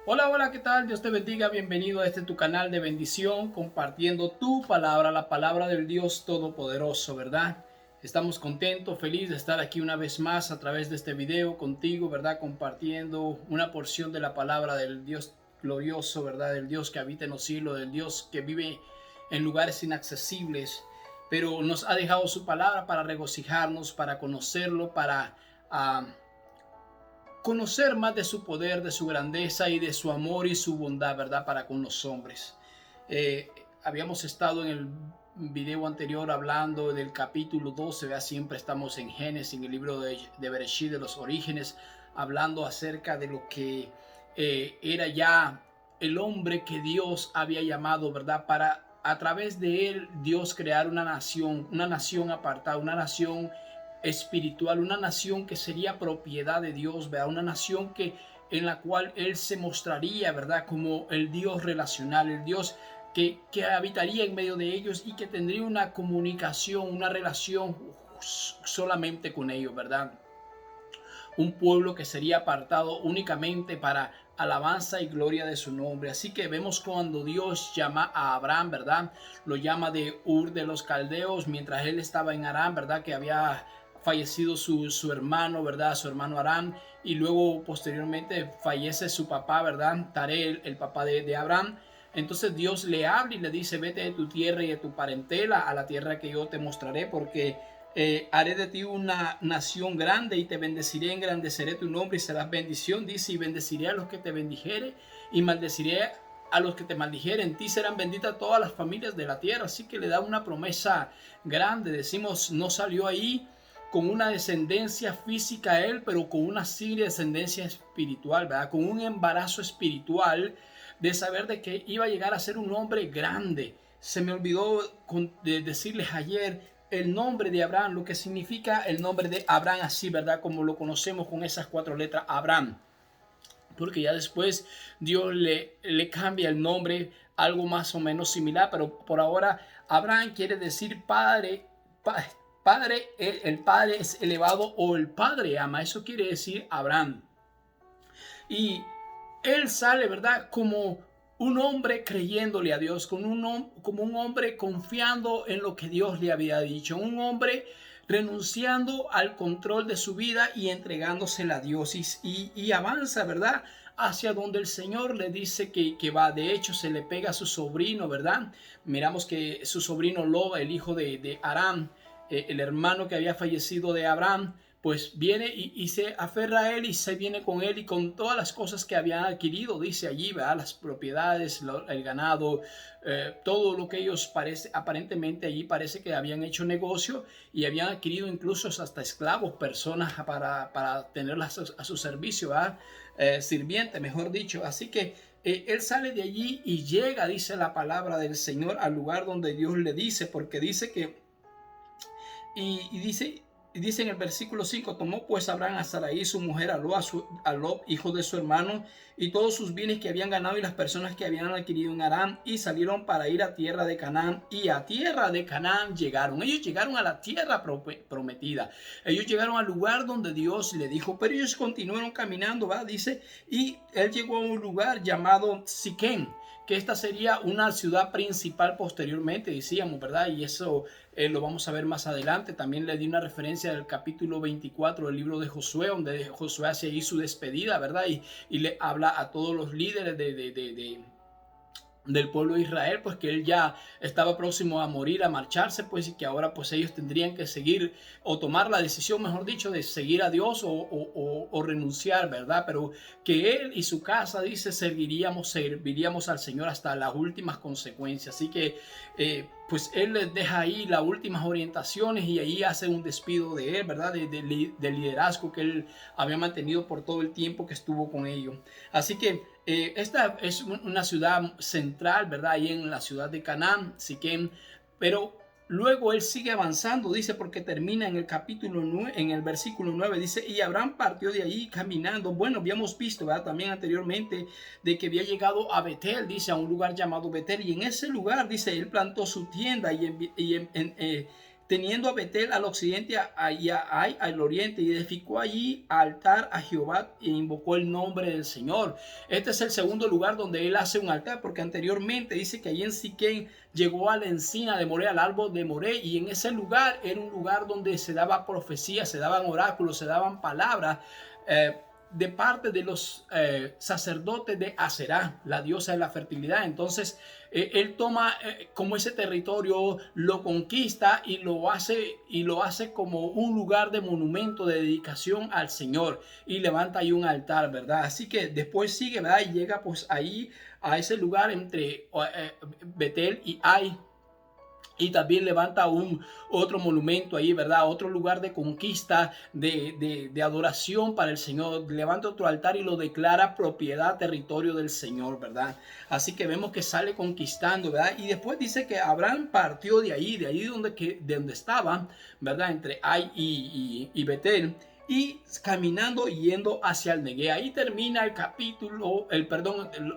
Hola, hola, ¿qué tal? Dios te bendiga, bienvenido a este tu canal de bendición, compartiendo tu palabra, la palabra del Dios Todopoderoso, ¿verdad? Estamos contentos, felices de estar aquí una vez más a través de este video contigo, ¿verdad? Compartiendo una porción de la palabra del Dios glorioso, ¿verdad? Del Dios que habita en los cielos, del Dios que vive en lugares inaccesibles, pero nos ha dejado su palabra para regocijarnos, para conocerlo, para uh, conocer más de su poder, de su grandeza y de su amor y su bondad, ¿verdad? Para con los hombres. Eh, Habíamos estado en el video anterior hablando del capítulo 12, ¿verdad? Siempre estamos en Génesis, en el libro de Bereshit, de los orígenes, hablando acerca de lo que era ya el hombre que Dios había llamado, ¿verdad? Para a través de él Dios crear una nación apartada, una nación espiritual, una nación que sería propiedad de Dios, ¿verdad? Una nación que en la cual él se mostraría, ¿verdad? Como el Dios relacional, el Dios que habitaría en medio de ellos y que tendría una comunicación, una relación solamente con ellos, ¿verdad? Un pueblo que sería apartado únicamente para alabanza y gloria de su nombre. Así que vemos cuando Dios llama a Abraham, ¿verdad? Lo llama de Ur de los Caldeos, mientras él estaba en Aram, ¿verdad? Que había fallecido su hermano, ¿verdad? Su hermano Aram, y luego posteriormente fallece su papá, ¿verdad? Taré, el papá de Abraham. Entonces Dios le habla y le dice, vete de tu tierra y de tu parentela a la tierra que yo te mostraré, porque haré de ti una nación grande y te bendeciré, engrandeceré tu nombre y serás bendición. Dice, y bendeciré a los que te bendijere y maldeciré a los que te maldijeren. En ti serán benditas todas las familias de la tierra. Así que le da una promesa grande. Decimos, no salió ahí con una descendencia física a él, pero con una seria descendencia espiritual, ¿verdad? Con un embarazo espiritual de saber de que iba a llegar a ser un hombre grande. Se me olvidó de decirles ayer el nombre de Abraham, lo que significa el nombre de Abraham así, ¿verdad? Como lo conocemos con esas cuatro letras, Abraham. Porque ya después Dios le cambia el nombre, algo más o menos similar, pero por ahora Abraham quiere decir padre, padre, el padre es elevado o el padre ama, eso quiere decir Abraham. Y él sale, ¿verdad? Como un hombre creyéndole a Dios, como un hombre confiando en lo que Dios le había dicho, un hombre renunciando al control de su vida y entregándosela a Dios y avanza, ¿verdad? Hacia donde el Señor le dice que va. De hecho, se le pega a su sobrino, ¿verdad? Miramos que su sobrino Loba, el hijo de Aram, el hermano que había fallecido de Abraham, pues viene y se aferra a él y se viene con él y con todas las cosas que habían adquirido, dice allí, ¿verdad? Las propiedades, el ganado, todo lo que ellos aparentemente allí parece que habían hecho negocio y habían adquirido incluso hasta esclavos, personas para tenerlas a su servicio, ¿verdad? Sirviente, mejor dicho. Así que él sale de allí y llega, dice la palabra del Señor, al lugar donde Dios le dice, porque dice que y dice en el versículo 5, tomó pues Abraham a Sarai, su mujer, a Lot, hijo de su hermano, y todos sus bienes que habían ganado y las personas que habían adquirido en Aram, y salieron para ir a tierra de Canaán, y a tierra de Canaán llegaron. Ellos llegaron a la tierra prometida. Ellos llegaron al lugar donde Dios le dijo, pero ellos continuaron caminando, ¿va? Dice, y él llegó a un lugar llamado Siquem, que esta sería una ciudad principal posteriormente, decíamos, ¿verdad? Y eso lo vamos a ver más adelante. También le di una referencia del capítulo 24 del libro de Josué, donde Josué hace ahí su despedida, ¿verdad? Y le habla a todos los líderes del pueblo de Israel, pues que él ya estaba próximo a morir, a marcharse, pues y que ahora pues ellos tendrían que seguir o tomar la decisión, mejor dicho, de seguir a Dios o renunciar, ¿verdad? Pero que él y su casa, dice, serviríamos al Señor hasta las últimas consecuencias. Así que pues él les deja ahí las últimas orientaciones y ahí hace un despido de él, ¿verdad? De liderazgo que él había mantenido por todo el tiempo que estuvo con ellos. Así que esta es una ciudad central, ¿verdad? Ahí en la ciudad de Canaán, Siquem, pero luego él sigue avanzando, dice, porque termina en el capítulo 9, en el versículo 9, dice, y Abraham partió de ahí caminando. Bueno, habíamos visto, ¿verdad? También anteriormente de que había llegado a Betel, dice, a un lugar llamado Betel, y en ese lugar, dice, él plantó su tienda teniendo a Betel al occidente y a Ai al oriente, y edificó allí altar a Jehová e invocó el nombre del Señor. Este es el segundo lugar donde él hace un altar, porque anteriormente dice que allí en Siquén llegó a la encina de Moré, al árbol de Moré, y en ese lugar era un lugar donde se daba profecía, se daban oráculos, se daban palabras de parte de los sacerdotes de Aserá, la diosa de la fertilidad. Entonces él toma como ese territorio, lo conquista y lo hace como un lugar de monumento, de dedicación al Señor, y levanta ahí un altar, ¿verdad? Así que después sigue, ¿verdad? Y llega pues ahí a ese lugar entre Betel y Ai. Y también levanta otro monumento ahí, ¿verdad? Otro lugar de conquista, de adoración para el Señor. Levanta otro altar y lo declara propiedad, territorio del Señor, ¿verdad? Así que vemos que sale conquistando, ¿verdad? Y después dice que Abraham partió de ahí de donde estaba, ¿verdad? Entre Ai y Betel. Y caminando y yendo hacia el Negué. Ahí termina el capítulo,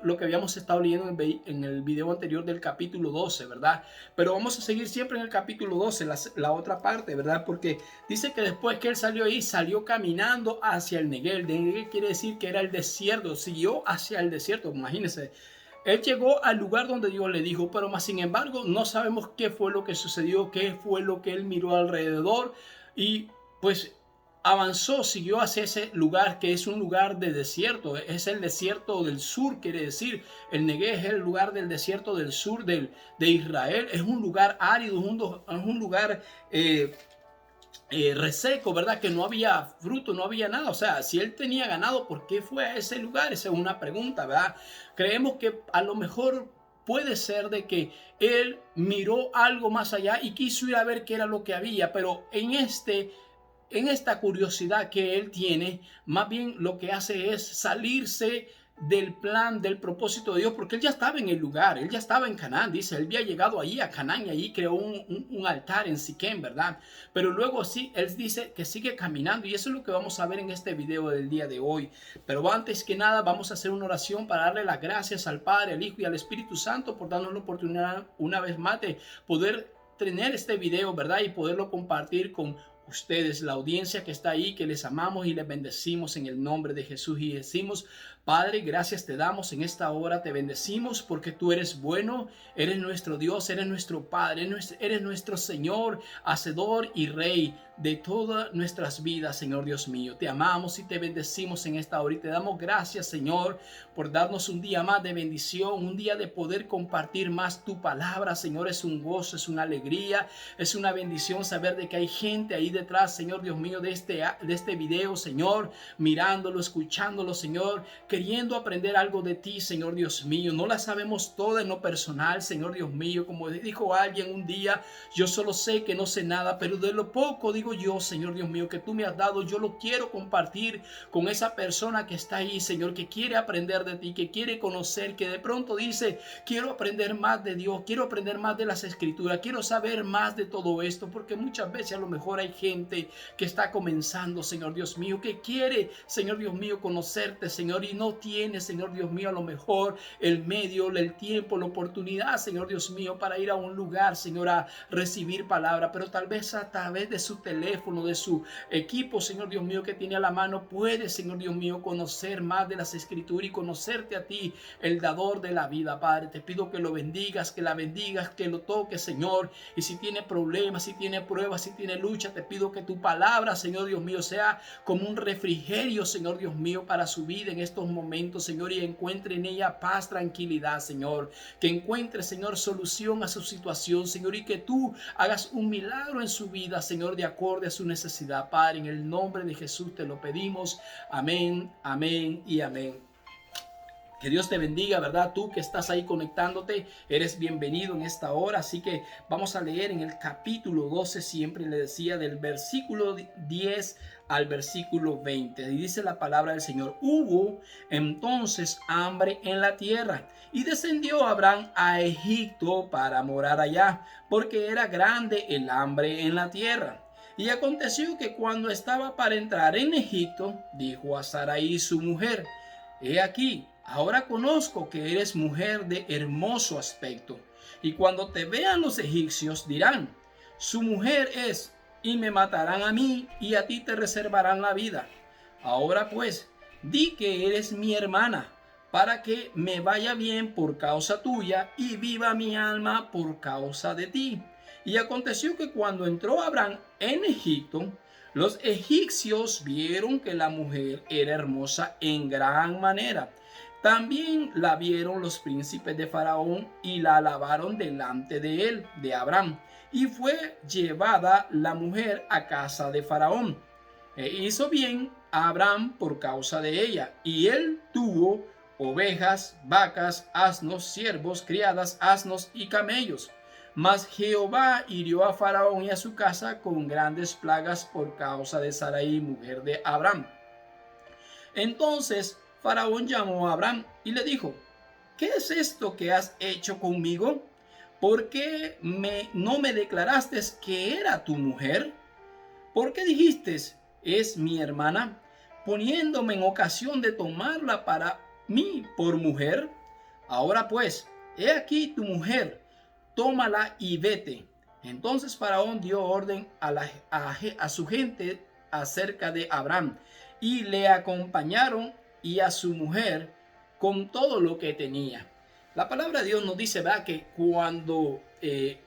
lo que habíamos estado leyendo en el video anterior del capítulo 12, ¿verdad? Pero vamos a seguir siempre en el capítulo 12, la otra parte, ¿verdad? Porque dice que después que él salió ahí, salió caminando hacia el Negué. El Negué quiere decir que era el desierto, siguió hacia el desierto, imagínense. Él llegó al lugar donde Dios le dijo, pero más sin embargo no sabemos qué fue lo que sucedió, qué fue lo que él miró alrededor, y pues avanzó, siguió hacia ese lugar que es un lugar de desierto, es el desierto del sur, quiere decir, el Negué es el lugar del desierto del sur de Israel, es un lugar árido, es un lugar reseco, ¿verdad? Que no había fruto, no había nada. O sea, si él tenía ganado, ¿por qué fue a ese lugar? Esa es una pregunta, ¿verdad? Creemos que a lo mejor puede ser de que él miró algo más allá y quiso ir a ver qué era lo que había, pero en esta curiosidad que él tiene, más bien lo que hace es salirse del plan, del propósito de Dios, porque él ya estaba en el lugar, él ya estaba en Canaán, dice, él había llegado ahí a Canaán y allí creó un altar en Siquem, ¿verdad? Pero luego sí, él dice que sigue caminando, y eso es lo que vamos a ver en este video del día de hoy. Pero antes que nada vamos a hacer una oración para darle las gracias al Padre, al Hijo y al Espíritu Santo por darnos la oportunidad una vez más de poder tener este video, ¿verdad? Y poderlo compartir con ustedes, la audiencia que está ahí, que les amamos y les bendecimos en el nombre de Jesús, y decimos: Padre, gracias te damos en esta hora, te bendecimos porque tú eres bueno, eres nuestro Dios, eres nuestro Padre, eres nuestro Señor, Hacedor y Rey de todas nuestras vidas, Señor Dios mío. Te amamos y te bendecimos en esta hora, y te damos gracias, Señor, por darnos un día más de bendición, un día de poder compartir más tu palabra, Señor. Es un gozo, es una alegría, es una bendición saber de que hay gente ahí detrás, Señor Dios mío, de este video, Señor, mirándolo, escuchándolo, Señor, queriendo aprender algo de ti, Señor Dios mío. No la sabemos toda en lo personal, Señor Dios mío. Como dijo alguien un día, yo solo sé que no sé nada, pero de lo poco, digo yo, Señor Dios mío, que tú me has dado, yo lo quiero compartir con esa persona que está ahí, Señor, que quiere aprender de ti, que quiere conocer, que de pronto dice: quiero aprender más de Dios, quiero aprender más de las Escrituras, quiero saber más de todo esto, porque muchas veces a lo mejor hay gente que está comenzando, Señor Dios mío, que quiere, Señor Dios mío, conocerte, Señor, y no tiene, Señor Dios mío, a lo mejor el medio, el tiempo, la oportunidad, Señor Dios mío, para ir a un lugar, Señor, a recibir palabra, pero tal vez a través de su teléfono, de su equipo, Señor Dios mío, que tiene a la mano, puede, Señor Dios mío, conocer más de las Escrituras y conocerte a ti, el dador de la vida. Padre, te pido que lo bendigas, que la bendigas, que lo toques, Señor, y si tiene problemas, si tiene pruebas, si tiene lucha, te pido que tu palabra, Señor Dios mío, sea como un refrigerio, Señor Dios mío, para su vida en estos momentos, Señor, y encuentre en ella paz, tranquilidad, Señor, que encuentre, Señor, solución a su situación, Señor, y que tú hagas un milagro en su vida, Señor, de acorde a su necesidad. Padre, en el nombre de Jesús te lo pedimos. Amén, amén y amén. Que Dios te bendiga, ¿verdad? Tú que estás ahí conectándote, eres bienvenido en esta hora. Así que vamos a leer en el capítulo 12, siempre le decía, del versículo 10 al versículo 20. Y dice la palabra del Señor: hubo entonces hambre en la tierra, y descendió Abraham a Egipto para morar allá, porque era grande el hambre en la tierra. Y aconteció que cuando estaba para entrar en Egipto, dijo a Sarai su mujer: he aquí, ahora conozco que eres mujer de hermoso aspecto, y cuando te vean los egipcios dirán: su mujer es, y me matarán a mí, y a ti te reservarán la vida. Ahora pues, di que eres mi hermana, para que me vaya bien por causa tuya, y viva mi alma por causa de ti. Y aconteció que cuando entró Abraham en Egipto, los egipcios vieron que la mujer era hermosa en gran manera. También la vieron los príncipes de Faraón y la alabaron delante de él, de Abraham. Y fue llevada la mujer a casa de Faraón. E hizo bien a Abraham por causa de ella. Y él tuvo ovejas, vacas, asnos, siervos, criadas, asnos y camellos. Mas Jehová hirió a Faraón y a su casa con grandes plagas por causa de Sarai, mujer de Abraham. Entonces Faraón llamó a Abraham y le dijo: ¿qué es esto que has hecho conmigo? ¿Por qué no me declaraste que era tu mujer? ¿Por qué dijiste, es mi hermana, poniéndome en ocasión de tomarla para mí por mujer? Ahora pues, he aquí tu mujer, tómala y vete. Entonces Faraón dio orden a su gente acerca de Abraham, y le acompañaron y a su mujer con todo lo que tenía. La palabra de Dios nos dice, ¿verdad?, que cuando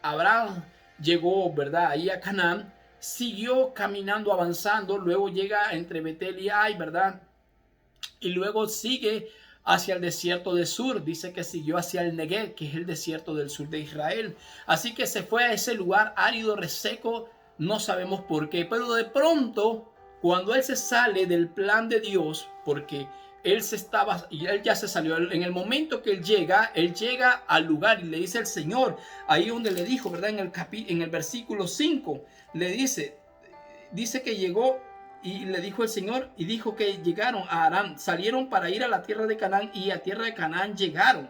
Abraham llegó, ¿verdad?, ahí a Canaán, siguió caminando, avanzando, luego llega entre Betel y Ai, ¿verdad?, y luego sigue hacia el desierto del sur. Dice que siguió hacia el Negev, que es el desierto del sur de Israel. Así que se fue a ese lugar árido, reseco, no sabemos por qué, pero de pronto, cuando él se sale del plan de Dios, porque él ya se salió, en el momento que él llega al lugar y le dice al Señor, ahí donde le dijo, ¿verdad?, en el versículo 5, le dice que llegó. Y le dijo el Señor, y dijo que llegaron a Aram, salieron para ir a la tierra de Canaán, y a tierra de Canaán llegaron.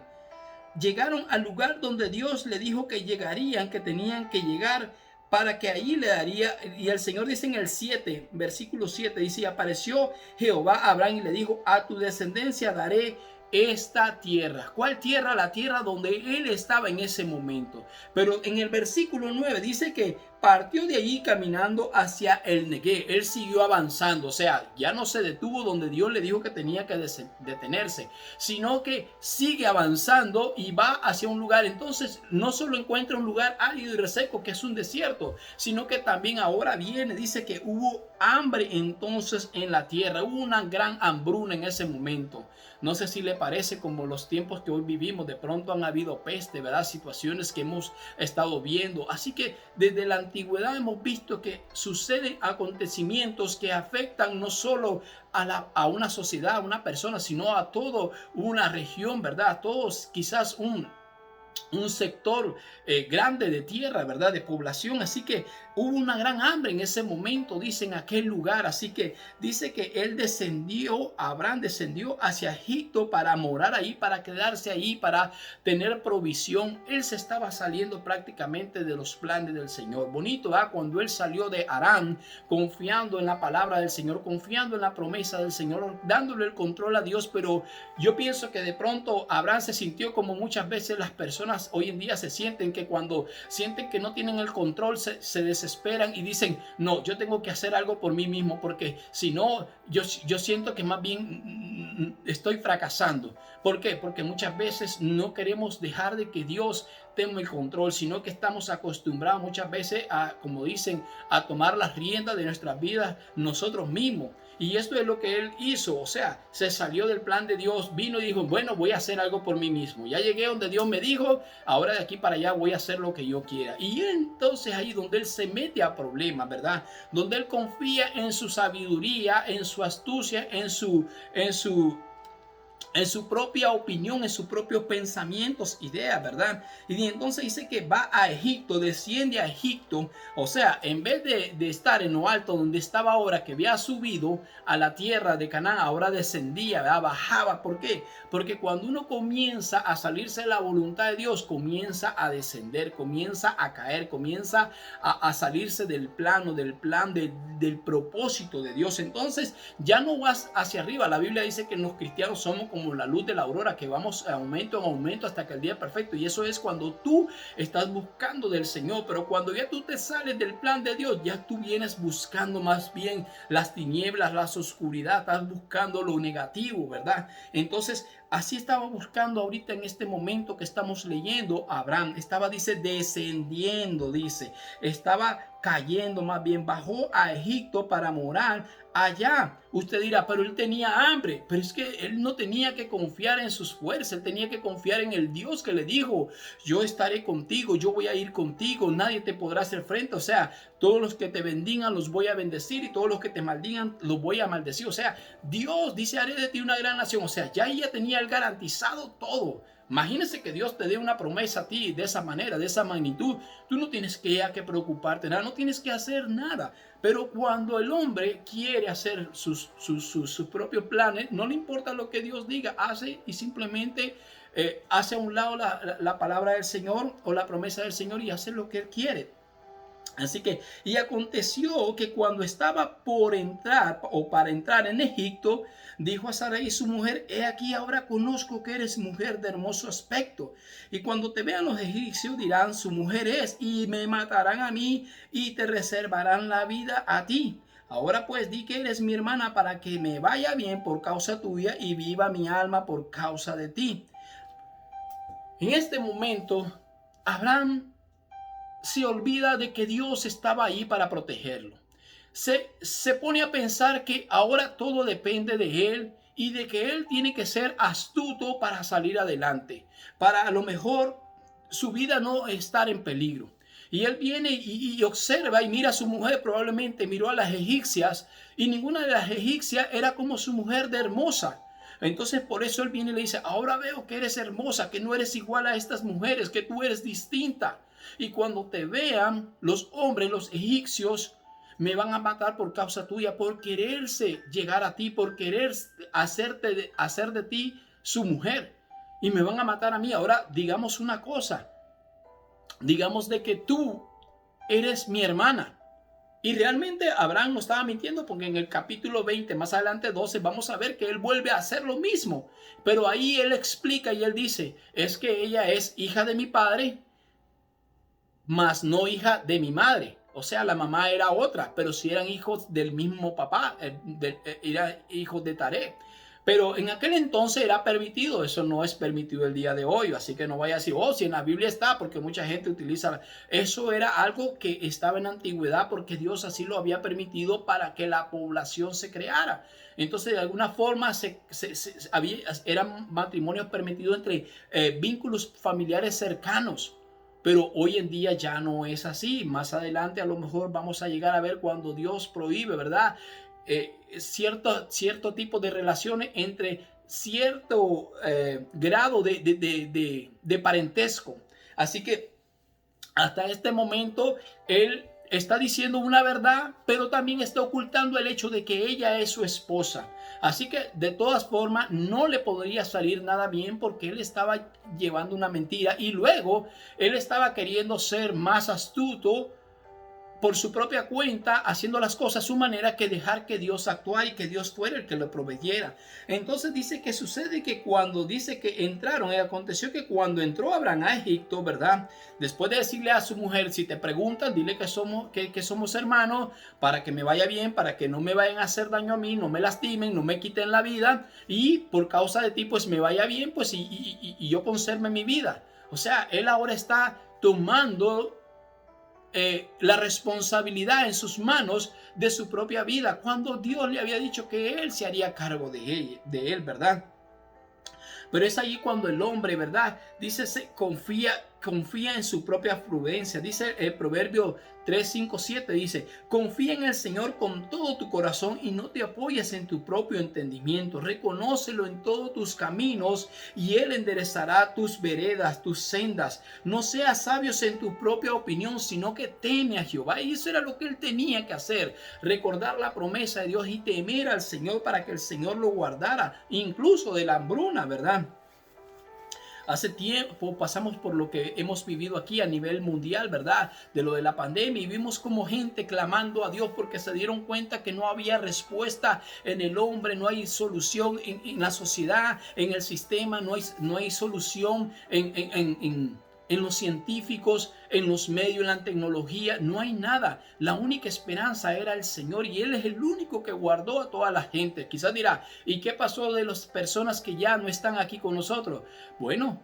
Llegaron al lugar donde Dios le dijo que llegarían, que tenían que llegar, para que allí le daría. Y el Señor dice en el 7, versículo 7, dice: y apareció Jehová a Abraham y le dijo: a tu descendencia daré esta tierra. ¿Cuál tierra? La tierra donde él estaba en ese momento. Pero en el versículo 9 dice que partió de allí caminando hacia el Negev. Él siguió avanzando, o sea, ya no se detuvo donde Dios le dijo que tenía que detenerse, sino que sigue avanzando y va hacia un lugar. Entonces no solo encuentra un lugar árido y reseco, que es un desierto, sino que también ahora viene, dice que hubo hambre entonces en la tierra, hubo una gran hambruna en ese momento. No sé si le parece como los tiempos que hoy vivimos, de pronto han habido peste, ¿verdad?, situaciones que hemos estado viendo. Así que desde la antigüedad hemos visto que suceden acontecimientos que afectan no solo a una sociedad, a una persona, sino a toda una región, ¿verdad? A todos, quizás un sector grande de tierra, ¿verdad?, de población. Así que hubo una gran hambre en ese momento, dice, en aquel lugar. Así que dice que Abraham descendió hacia Egipto para morar ahí, para quedarse ahí, para tener provisión. Él se estaba saliendo prácticamente de los planes del Señor. Bonito, ¿verdad?, cuando él salió de Harán, confiando en la palabra del Señor, confiando en la promesa del Señor, dándole el control a Dios. Pero yo pienso que de pronto Abraham se sintió como muchas veces las personas hoy en día se sienten, que cuando sienten que no tienen el control se desesperan y dicen: no, yo tengo que hacer algo por mí mismo, porque si no, yo siento que más bien estoy fracasando. ¿Por qué? Porque muchas veces no queremos dejar de que Dios tenga el control, sino que estamos acostumbrados muchas veces a, como dicen, a tomar las riendas de nuestras vidas nosotros mismos. Y esto es lo que él hizo, o sea, se salió del plan de Dios, vino y dijo: bueno, voy a hacer algo por mí mismo. Ya llegué donde Dios me dijo, ahora de aquí para allá voy a hacer lo que yo quiera. Y entonces ahí donde él se mete a problemas, ¿verdad? Donde él confía en su sabiduría, en su astucia, en su propia opinión, en sus propios pensamientos, ideas, ¿verdad? Y entonces dice que va a Egipto, desciende a Egipto. O sea, en vez de estar en lo alto donde estaba ahora, que había subido a la tierra de Canaán, ahora descendía, ¿verdad?, bajaba. ¿Por qué? Porque cuando uno comienza a salirse de la voluntad de Dios, comienza a descender, comienza a caer, comienza a salirse del plano, del propósito de Dios. Entonces ya no vas hacia arriba. La Biblia dice que los cristianos somos somos como la luz de la aurora, que vamos de aumento en aumento hasta que el día perfecto. Y eso es cuando tú estás buscando del Señor. Pero cuando ya tú te sales del plan de Dios, ya tú vienes buscando más bien las tinieblas, las oscuridad, estás buscando lo negativo, ¿verdad? Entonces, así estaba buscando ahorita en este momento que estamos leyendo Abraham. Estaba, dice, descendiendo, dice. Estaba cayendo, más bien bajó a Egipto para morar allá. Usted dirá, pero él tenía hambre. Pero es que él no tenía que confiar en sus fuerzas. Él tenía que confiar en el Dios que le dijo, yo estaré contigo, yo voy a ir contigo, nadie te podrá hacer frente. O sea, todos los que te bendigan los voy a bendecir y todos los que te maldigan los voy a maldecir. O sea, Dios dice, haré de ti una gran nación. O sea, ya ella tenía el garantizado todo. Imagínese que Dios te dé una promesa a ti de esa manera, de esa magnitud. Tú no tienes que preocuparte nada, no tienes que hacer nada. Pero cuando el hombre quiere hacer sus propios planes, no le importa lo que Dios diga, hace y simplemente hace a un lado la palabra del Señor o la promesa del Señor y hace lo que él quiere. Así que, y aconteció que cuando estaba por entrar o para entrar en Egipto, dijo a Sarai su mujer, he aquí ahora conozco que eres mujer de hermoso aspecto. Y cuando te vean los egipcios dirán, su mujer es, y me matarán a mí y te reservarán la vida a ti. Ahora pues di que eres mi hermana para que me vaya bien por causa tuya y viva mi alma por causa de ti. En este momento, Abraham se olvida de que Dios estaba ahí para protegerlo. Se pone a pensar que ahora todo depende de él y de que él tiene que ser astuto para salir adelante, para a lo mejor su vida no estar en peligro. Y él viene y observa y mira a su mujer, probablemente miró a las egipcias y ninguna de las egipcias era como su mujer de hermosa. Entonces por eso él viene y le dice, ahora veo que eres hermosa, que no eres igual a estas mujeres, que tú eres distinta. Y cuando te vean los hombres, los egipcios, me van a matar por causa tuya, por quererse llegar a ti, por querer hacer de ti su mujer. Y me van a matar a mí. Ahora digamos una cosa, digamos de que tú eres mi hermana. Y realmente Abraham no estaba mintiendo porque en el capítulo 20, más adelante 12, vamos a ver que él vuelve a hacer lo mismo. Pero ahí él explica y él dice, es que ella es hija de mi padre, mas no hija de mi madre. O sea, la mamá era otra, pero sí eran hijos del mismo papá, eran hijos de Taré. Pero en aquel entonces era permitido, eso no es permitido el día de hoy, así que no vaya a decir, oh, si en la Biblia está, porque mucha gente utiliza, eso era algo que estaba en la antigüedad porque Dios así lo había permitido para que la población se creara. Entonces, de alguna forma, eran matrimonios permitidos entre vínculos familiares cercanos. Pero hoy en día ya no es así. Más adelante a lo mejor vamos a llegar a ver cuando Dios prohíbe, ¿verdad? Cierto tipo de relaciones entre cierto grado de parentesco. Así que hasta este momento él está diciendo una verdad, pero también está ocultando el hecho de que ella es su esposa. Así que de todas formas no le podría salir nada bien porque él estaba llevando una mentira y luego él estaba queriendo ser más astuto por su propia cuenta, haciendo las cosas a su manera, que dejar que Dios actuara y que Dios fuera el que lo proveyera. Entonces dice que sucede que cuando dice que entraron, y aconteció que cuando entró Abraham a Egipto, ¿verdad? Después de decirle a su mujer, si te preguntan, dile que somos hermanos, para que me vaya bien, para que no me vayan a hacer daño a mí, no me lastimen, no me quiten la vida, y por causa de ti, pues me vaya bien, pues y yo conserve mi vida. O sea, él ahora está tomando la responsabilidad en sus manos de su propia vida, cuando Dios le había dicho que él se haría cargo de él, ¿verdad? Pero es allí cuando el hombre, ¿verdad? Dice, confía en su propia prudencia. Dice el Proverbio 3, 5, 7, dice, confía en el Señor con todo tu corazón y no te apoyes en tu propio entendimiento. Reconócelo en todos tus caminos y Él enderezará tus veredas, tus sendas. No seas sabios en tu propia opinión, sino que teme a Jehová. Y eso era lo que él tenía que hacer, recordar la promesa de Dios y temer al Señor para que el Señor lo guardara, incluso de la hambruna, ¿verdad? Hace tiempo pasamos por lo que hemos vivido aquí a nivel mundial, ¿verdad? De lo de la pandemia, y vimos como gente clamando a Dios porque se dieron cuenta que no había respuesta en el hombre, no hay solución en la sociedad, en el sistema, no hay solución en los científicos, en los medios, en la tecnología, no hay nada. La única esperanza era el Señor, y Él es el único que guardó a toda la gente. Quizás dirá, ¿y qué pasó de las personas que ya no están aquí con nosotros? Bueno,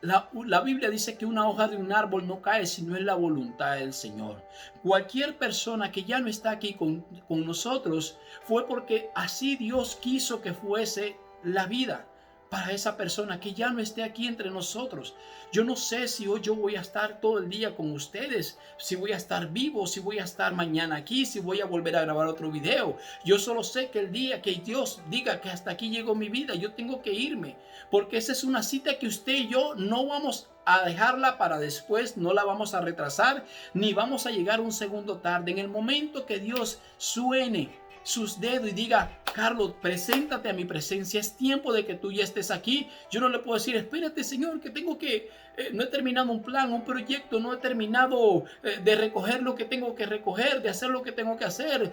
la Biblia dice que una hoja de un árbol no cae si no es la voluntad del Señor. Cualquier persona que ya no está aquí con nosotros fue porque así Dios quiso que fuese la vida para esa persona que ya no esté aquí entre nosotros. Yo no sé si hoy yo voy a estar todo el día con ustedes, si voy a estar vivo, si voy a estar mañana aquí, si voy a volver a grabar otro video. Yo solo sé que el día que Dios diga que hasta aquí llegó mi vida, yo tengo que irme, porque esa es una cita que usted y yo no vamos a dejarla para después, no la vamos a retrasar, ni vamos a llegar un segundo tarde. En el momento que Dios suene sus dedos y diga, Carlos, preséntate a mi presencia, es tiempo de que tú ya estés aquí. Yo no le puedo decir, espérate, Señor, que tengo que, no he terminado un plan, un proyecto, no he terminado de recoger lo que tengo que recoger, de hacer lo que tengo que hacer,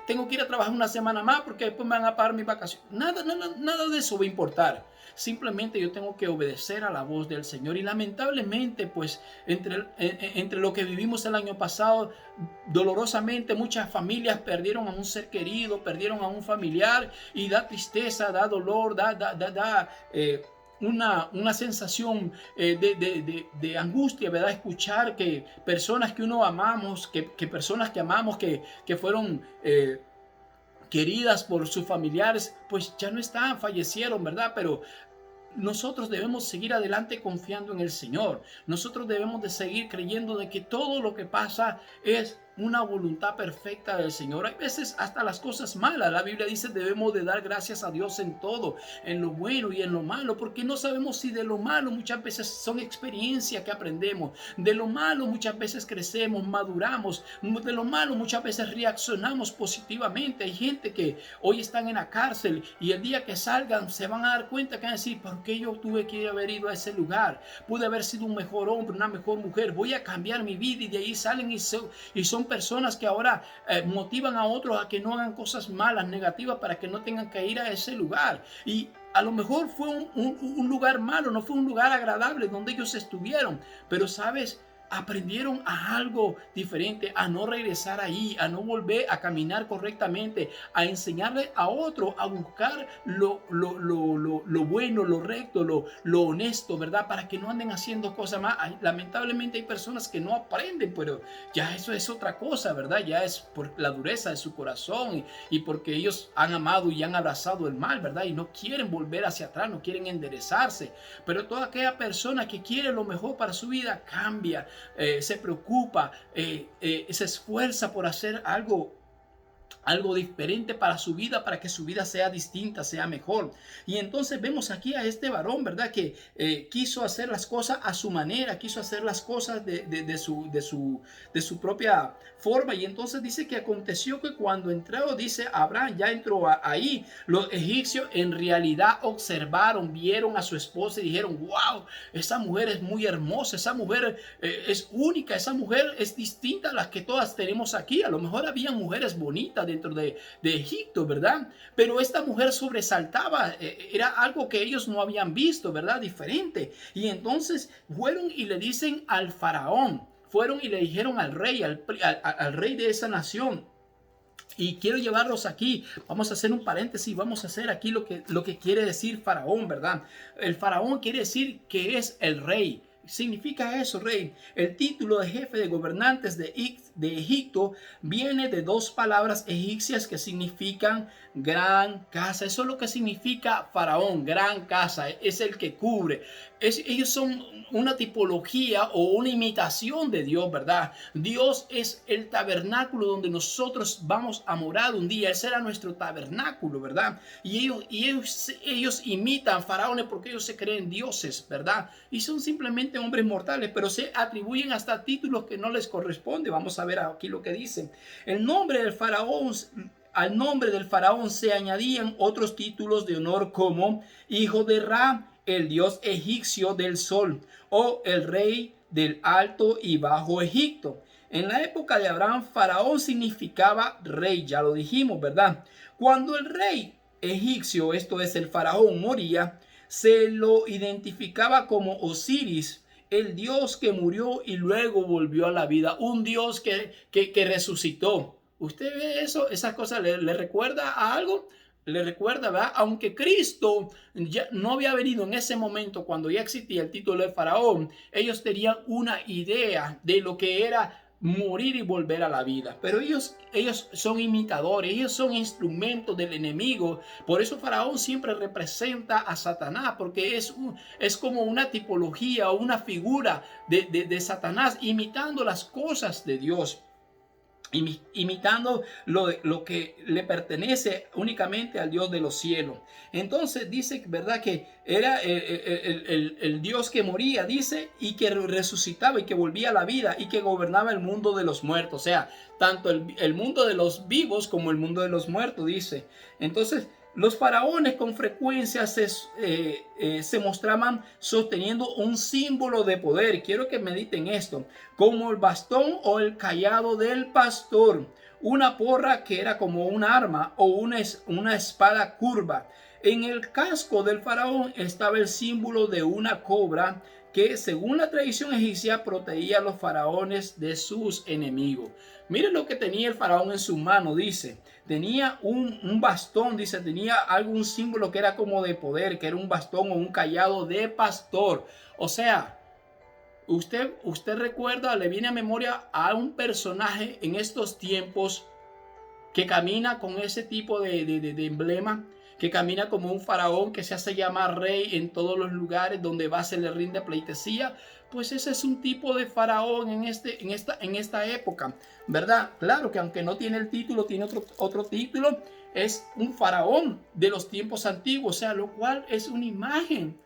tengo que ir a trabajar una semana más porque después me van a pagar mis vacaciones. Nada de eso va a importar. Simplemente yo tengo que obedecer a la voz del Señor. Y lamentablemente, pues, entre lo que vivimos el año pasado, dolorosamente muchas familias perdieron a un ser querido, perdieron a un familiar, y da tristeza, da dolor, una sensación de angustia, ¿verdad? Escuchar que personas que uno amamos, que personas que amamos, que fueron queridas por sus familiares, pues ya no están, fallecieron, ¿verdad? Pero nosotros debemos seguir adelante confiando en el Señor. Nosotros debemos de seguir creyendo de que todo lo que pasa es una voluntad perfecta del Señor. Hay veces hasta las cosas malas. La Biblia dice debemos de dar gracias a Dios en todo, en lo bueno y en lo malo, porque no sabemos si de lo malo muchas veces son experiencias que aprendemos. De lo malo muchas veces crecemos, maduramos. De lo malo muchas veces reaccionamos positivamente. Hay gente que hoy están en la cárcel y el día que salgan se van a dar cuenta que van a decir, ¿por qué yo tuve que haber ido a ese lugar? Pude haber sido un mejor hombre, una mejor mujer. Voy a cambiar mi vida, y de ahí salen y son personas que ahora motivan a otros a que no hagan cosas malas, negativas, para que no tengan que ir a ese lugar. Y a lo mejor fue un lugar malo, no fue un lugar agradable donde ellos estuvieron, pero sabes, aprendieron a algo diferente, a no regresar ahí, a no volver a caminar correctamente, a enseñarle a otro a buscar lo bueno, lo recto, lo honesto, ¿verdad? Para que no anden haciendo cosas más. Lamentablemente hay personas que no aprenden, pero ya eso es otra cosa, ¿verdad? Ya es por la dureza de su corazón y porque ellos han amado y han abrazado el mal, ¿verdad? Y no quieren volver hacia atrás, no quieren enderezarse. Pero toda aquella persona que quiere lo mejor para su vida cambia, se preocupa, se esfuerza por hacer algo diferente para su vida, para que su vida sea distinta, sea mejor. Y entonces vemos aquí a este varón, ¿verdad? Que quiso hacer las cosas a su manera, quiso hacer las cosas de su propia forma. Y entonces dice que aconteció que cuando entró, dice Abraham, ya entró ahí, los egipcios en realidad observaron, vieron a su esposa y dijeron, wow, esa mujer es muy hermosa, esa mujer es única, esa mujer es distinta a las que todas tenemos aquí. A lo mejor había mujeres bonitas dentro de Egipto, ¿verdad? Pero esta mujer sobresaltaba, era algo que ellos no habían visto, ¿verdad? Diferente. Y entonces fueron y le dicen al faraón, fueron y le dijeron al rey, al rey de esa nación. Y quiero llevarlos aquí, vamos a hacer un paréntesis, vamos a hacer aquí lo que quiere decir faraón, ¿verdad? El faraón quiere decir que es el rey. Significa eso, rey. El título de jefe de gobernantes de Egipto viene de dos palabras egipcias que significan gran casa. Eso es lo que significa faraón, gran casa. Es el que cubre. Ellos son una tipología o una imitación de Dios, ¿verdad? Dios es el tabernáculo donde nosotros vamos a morar un día. Él será nuestro tabernáculo, ¿verdad? Y ellos imitan faraones porque ellos se creen dioses, ¿verdad? Y son simplemente hombres mortales, pero se atribuyen hasta títulos que no les corresponde. Vamos a ver aquí lo que dicen. El nombre del faraón, al nombre del faraón se añadían otros títulos de honor como hijo de Ra, el dios egipcio del sol o el rey del Alto y Bajo Egipto. En la época de Abraham, Faraón significaba rey, ya lo dijimos, ¿verdad? Cuando el rey egipcio, esto es el faraón, moría, se lo identificaba como Osiris, el dios que murió y luego volvió a la vida, un dios que resucitó. ¿Usted ve eso? ¿Esas cosas le recuerda a algo? Le recuerda, ¿verdad? Aunque Cristo ya no había venido en ese momento cuando ya existía el título de faraón, ellos tenían una idea de lo que era morir y volver a la vida. Pero ellos son imitadores, ellos son instrumentos del enemigo. Por eso Faraón siempre representa a Satanás, porque es como una tipología o una figura de Satanás, imitando las cosas de Dios, imitando lo que le pertenece únicamente al Dios de los cielos. Entonces dice, ¿verdad?, que era el Dios que moría, dice, y que resucitaba y que volvía a la vida y que gobernaba el mundo de los muertos. O sea, tanto el mundo de los vivos como el mundo de los muertos, dice. Entonces, los faraones con frecuencia se mostraban sosteniendo un símbolo de poder. Quiero que mediten esto, como el bastón o el cayado del pastor, una porra que era como un arma o una espada curva. En el casco del faraón estaba el símbolo de una cobra que, según la tradición egipcia, protegía a los faraones de sus enemigos. Miren lo que tenía el faraón en su mano, dice. Tenía un bastón, dice, tenía algún símbolo que era como de poder, que era un bastón o un cayado de pastor. O sea, usted recuerda, le viene a memoria a un personaje en estos tiempos que camina con ese tipo de emblema, que camina como un faraón que se hace llamar rey en todos los lugares donde va, se le rinde pleitesía. Pues ese es un tipo de faraón en esta época, ¿verdad? Claro que aunque no tiene el título, tiene otro título, es un faraón de los tiempos antiguos, o sea, lo cual es una imagen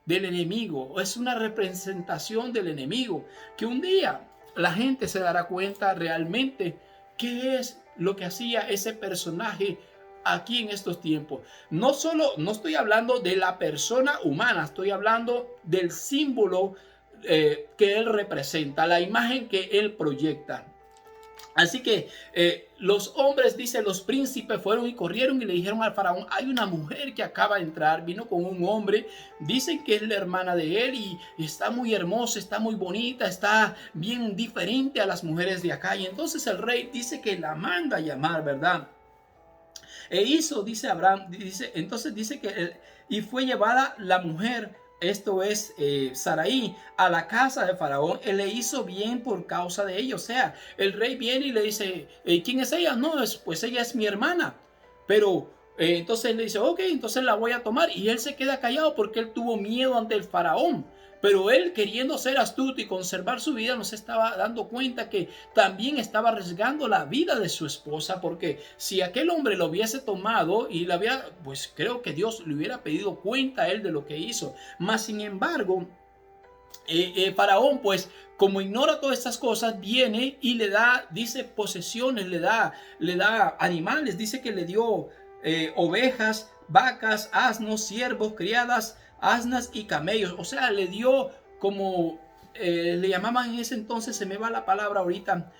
del enemigo, o es una representación del enemigo, que un día la gente se dará cuenta realmente qué es lo que hacía ese personaje aquí en estos tiempos. No estoy hablando de la persona humana, estoy hablando del símbolo que él representa, la imagen que él proyecta. Así que los hombres, dice, los príncipes fueron y corrieron y le dijeron al faraón: hay una mujer que acaba de entrar, vino con un hombre, dicen que es la hermana de él y está muy hermosa, está muy bonita, está bien diferente a las mujeres de acá. Y entonces el rey dice que la manda a llamar, ¿verdad? E hizo, dice Abraham, entonces dice que y fue llevada la mujer, esto es Sarai, a la casa de Faraón. Él le hizo bien por causa de ella. O sea, el rey viene y le dice: ¿quién es ella? No, pues ella es mi hermana. Pero entonces él le dice: ok, entonces la voy a tomar. Y él se queda callado porque él tuvo miedo ante el faraón. Pero él, queriendo ser astuto y conservar su vida, no se estaba dando cuenta que también estaba arriesgando la vida de su esposa, porque si aquel hombre lo hubiese tomado y la había, pues creo que Dios le hubiera pedido cuenta a él de lo que hizo. Mas sin embargo, Faraón, pues como ignora todas estas cosas, viene y le da, dice, posesiones, le da animales, dice que le dio ovejas, vacas, asnos, siervos, criadas, asnas y camellos. O sea, le dio como le llamaban en ese entonces, se me va la palabra ahorita,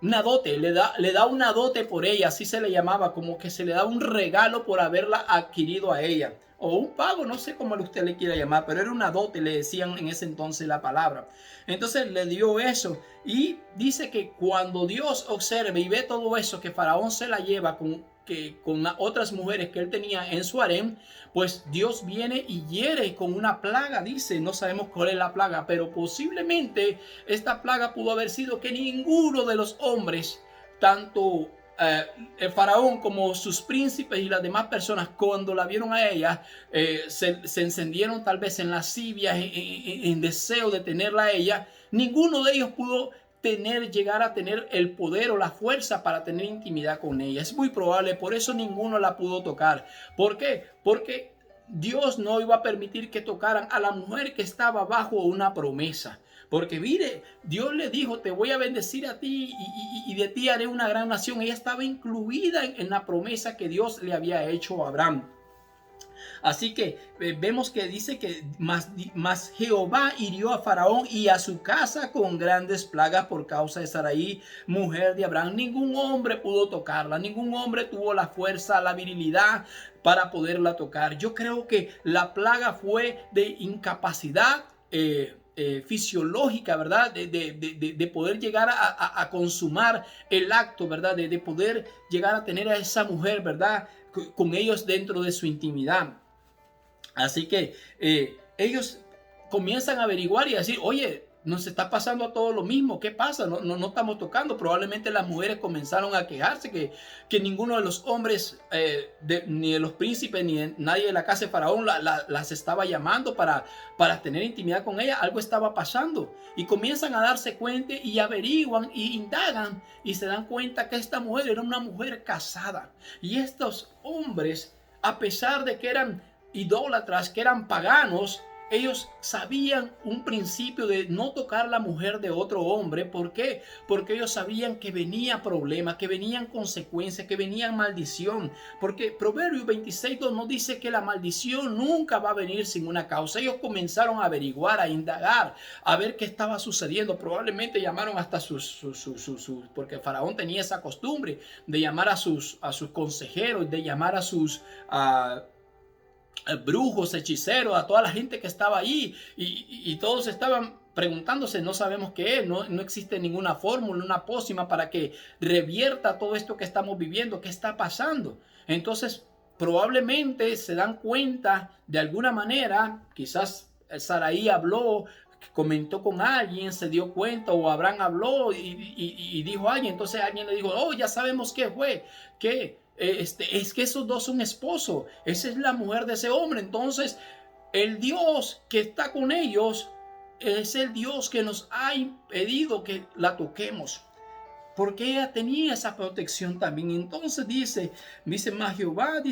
una dote, le da una dote por ella, así se le llamaba, como que se le da un regalo por haberla adquirido a ella, o un pago, no sé cómo usted le quiera llamar, pero era una dote, le decían en ese entonces la palabra. Entonces le dio eso, y dice que cuando Dios observe y ve todo eso, que Faraón se la lleva con otras mujeres que él tenía en su harén, pues Dios viene y hiere con una plaga, dice. No sabemos cuál es la plaga, pero posiblemente esta plaga pudo haber sido que ninguno de los hombres, tanto el faraón como sus príncipes y las demás personas, cuando la vieron a ella, se encendieron tal vez en lascivia, en deseo de tenerla a ella. Ninguno de ellos pudo llegar a tener el poder o la fuerza para tener intimidad con ella. Es muy probable, por eso ninguno la pudo tocar. ¿Por qué? Porque Dios no iba a permitir que tocaran a la mujer que estaba bajo una promesa. Porque mire, Dios le dijo: te voy a bendecir a ti y de ti haré una gran nación. Ella estaba incluida en la promesa que Dios le había hecho a Abraham. Así que vemos que dice que más Jehová hirió a Faraón y a su casa con grandes plagas por causa de Sarai, mujer de Abraham. Ningún hombre pudo tocarla, ningún hombre tuvo la fuerza, la virilidad para poderla tocar. Yo creo que la plaga fue de incapacidad fisiológica, ¿verdad? De poder llegar a consumar el acto, ¿verdad? De poder llegar a tener a esa mujer, ¿verdad? Con ellos dentro de su intimidad. Así que ellos comienzan a averiguar y a decir, oye, nos está pasando a todos lo mismo, ¿qué pasa? No estamos tocando. Probablemente las mujeres comenzaron a quejarse que ninguno de los hombres, ni de los príncipes, ni de nadie de la casa de Faraón las estaba llamando para tener intimidad con ella. Algo estaba pasando y comienzan a darse cuenta y averiguan y indagan y se dan cuenta que esta mujer era una mujer casada. Y estos hombres, a pesar de que eran idólatras, que eran paganos, ellos sabían un principio de no tocar la mujer de otro hombre. ¿Por qué? Porque ellos sabían que venía problema, que venían consecuencias, que venía maldición. Porque Proverbios 26:2 nos dice que la maldición nunca va a venir sin una causa. Ellos comenzaron a averiguar, a indagar, a ver qué estaba sucediendo. Probablemente llamaron hasta porque Faraón tenía esa costumbre de llamar a sus consejeros, de llamar a sus brujos, hechiceros, a toda la gente que estaba ahí, y todos estaban preguntándose, no sabemos qué es, no existe ninguna fórmula, una pócima para que revierta todo esto que estamos viviendo, qué está pasando. Entonces probablemente se dan cuenta de alguna manera, quizás Sarai habló, comentó con alguien, se dio cuenta, o Abraham habló y dijo a alguien, entonces alguien le dijo, oh, ya sabemos qué fue, que es que esos dos son esposos, esa es la mujer de ese hombre. Entonces el Dios que está con ellos es el Dios que nos ha impedido que la toquemos, porque ella tenía esa protección también. Entonces dice más Jehová,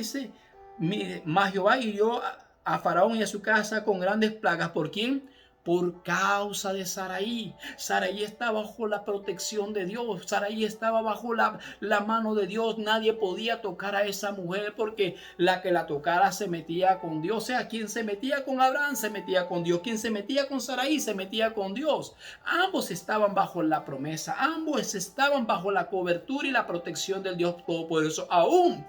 más Jehová hirió a Faraón y a su casa con grandes plagas. ¿Por quién? Por causa de Sarai. Sarai estaba bajo la protección de Dios. Sarai estaba bajo la mano de Dios. Nadie podía tocar a esa mujer, porque la que la tocara se metía con Dios. O sea, quien se metía con Abraham se metía con Dios. Quien se metía con Sarai se metía con Dios. Ambos estaban bajo la promesa. Ambos estaban bajo la cobertura y la protección del Dios Todopoderoso. Aún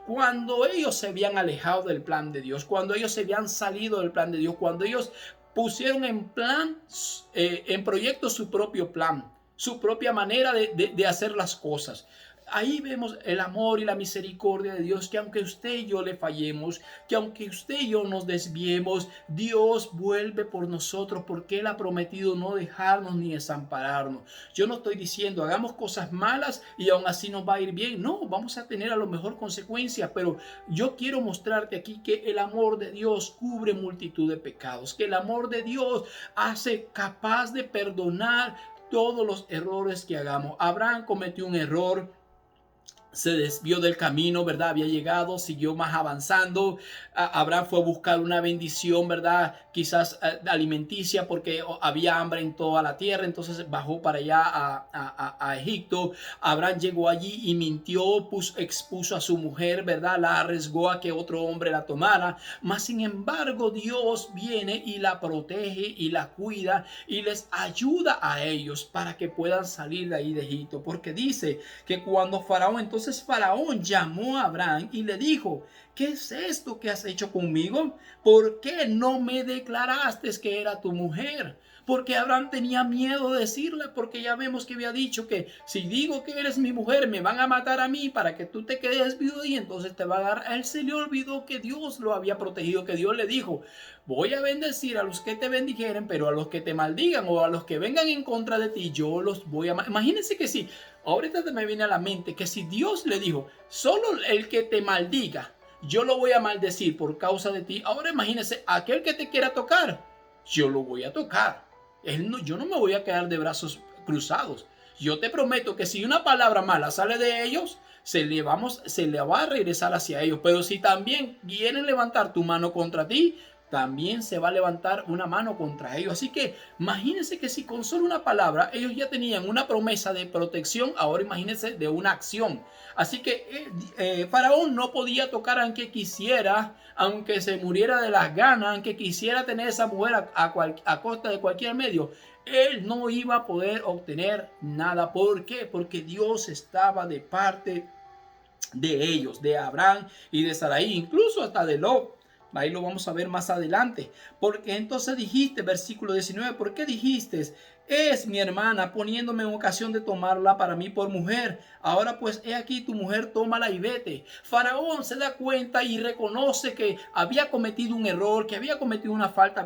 cuando ellos se habían alejado del plan de Dios, cuando ellos se habían salido del plan de Dios, cuando ellos pusieron en proyecto su propio plan, su propia manera de hacer las cosas. Ahí vemos el amor y la misericordia de Dios, que aunque usted y yo le fallemos, que aunque usted y yo nos desviemos, Dios vuelve por nosotros, porque Él ha prometido no dejarnos ni desampararnos. Yo no estoy diciendo hagamos cosas malas y aún así nos va a ir bien. No, vamos a tener a lo mejor consecuencias, pero yo quiero mostrarte aquí que el amor de Dios cubre multitud de pecados, que el amor de Dios hace capaz de perdonar todos los errores que hagamos. Abraham cometió un error, se desvió del camino, ¿verdad? Había llegado, siguió más avanzando. Abraham fue a buscar una bendición, ¿verdad? Quizás alimenticia, porque había hambre en toda la tierra. Entonces bajó para allá a Egipto. Abraham llegó allí y mintió, expuso a su mujer, ¿verdad? La arriesgó a que otro hombre la tomara. Mas sin embargo, Dios viene y la protege y la cuida y les ayuda a ellos para que puedan salir de ahí de Egipto. Porque dice que cuando entonces Faraón llamó a Abraham y le dijo, ¿qué es esto que has hecho conmigo? ¿Por qué no me declaraste que era tu mujer? Porque Abraham tenía miedo de decirle, porque ya vemos que había dicho que si digo que eres mi mujer, me van a matar a mí para que tú te quedes viudo y entonces te va a dar. A él se le olvidó que Dios lo había protegido, que Dios le dijo, voy a bendecir a los que te bendijeren, pero a los que te maldigan o a los que vengan en contra de ti, yo los voy a... Imagínense que si, ahorita me viene a la mente que si Dios le dijo, solo el que te maldiga, yo lo voy a maldecir por causa de ti. Ahora imagínense, aquel que te quiera tocar, yo lo voy a tocar. Yo no me voy a quedar de brazos cruzados. Yo te prometo que si una palabra mala sale de ellos, se le va a regresar hacia ellos. Pero si también quieren levantar tu mano contra ti, también se va a levantar una mano contra ellos. Así que imagínense que si con solo una palabra ellos ya tenían una promesa de protección, ahora imagínense de una acción. Así que Faraón no podía tocar aunque quisiera, aunque se muriera de las ganas, aunque quisiera tener esa mujer a costa de cualquier medio. Él no iba a poder obtener nada. ¿Por qué? Porque Dios estaba de parte de ellos, de Abraham y de Sarai, incluso hasta de Lot. Ahí lo vamos a ver más adelante. Porque entonces dijiste, versículo 19, ¿por qué dijiste? Es mi hermana, poniéndome en ocasión de tomarla para mí por mujer. Ahora pues he aquí tu mujer, tómala y vete. Faraón se da cuenta y reconoce que había cometido un error, que había cometido una falta,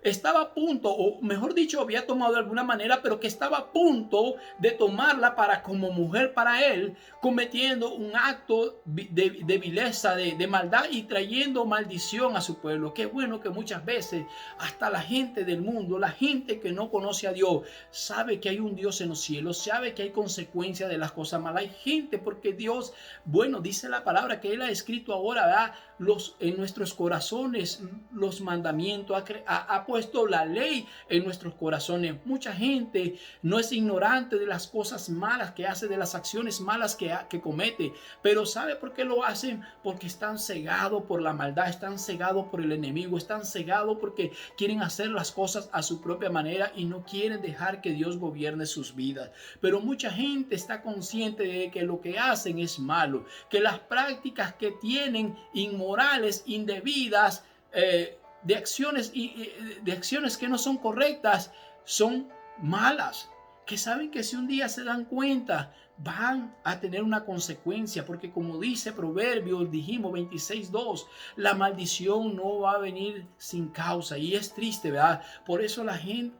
estaba a punto, o mejor dicho, había tomado de alguna manera, pero que estaba a punto de tomarla como mujer para él, cometiendo un acto de vileza, de maldad y trayendo maldición a su pueblo. Qué bueno que muchas veces hasta la gente del mundo, la gente que no conoce a Dios, sabe que hay un Dios en los cielos, sabe que hay consecuencias de las cosas malas. Hay gente porque Dios, bueno, dice la palabra que Él ha escrito ahora, ¿verdad? En nuestros corazones los mandamientos, ha puesto la ley en nuestros corazones. Mucha gente no es ignorante de las cosas malas que hace, de las acciones malas que comete, pero ¿sabe por qué lo hacen? Porque están cegados por la maldad, están cegados por el enemigo, están cegados porque quieren hacer las cosas a su propia manera y no quieren dejar que Dios gobierne sus vidas. Pero mucha gente está consciente de que lo que hacen es malo, que las prácticas que tienen inmorales, indebidas, de acciones que no son correctas, son malas, que saben que si un día se dan cuenta van a tener una consecuencia, porque como dice Proverbios, dijimos 26:2, la maldición no va a venir sin causa, y es triste, ¿verdad? Por eso la gente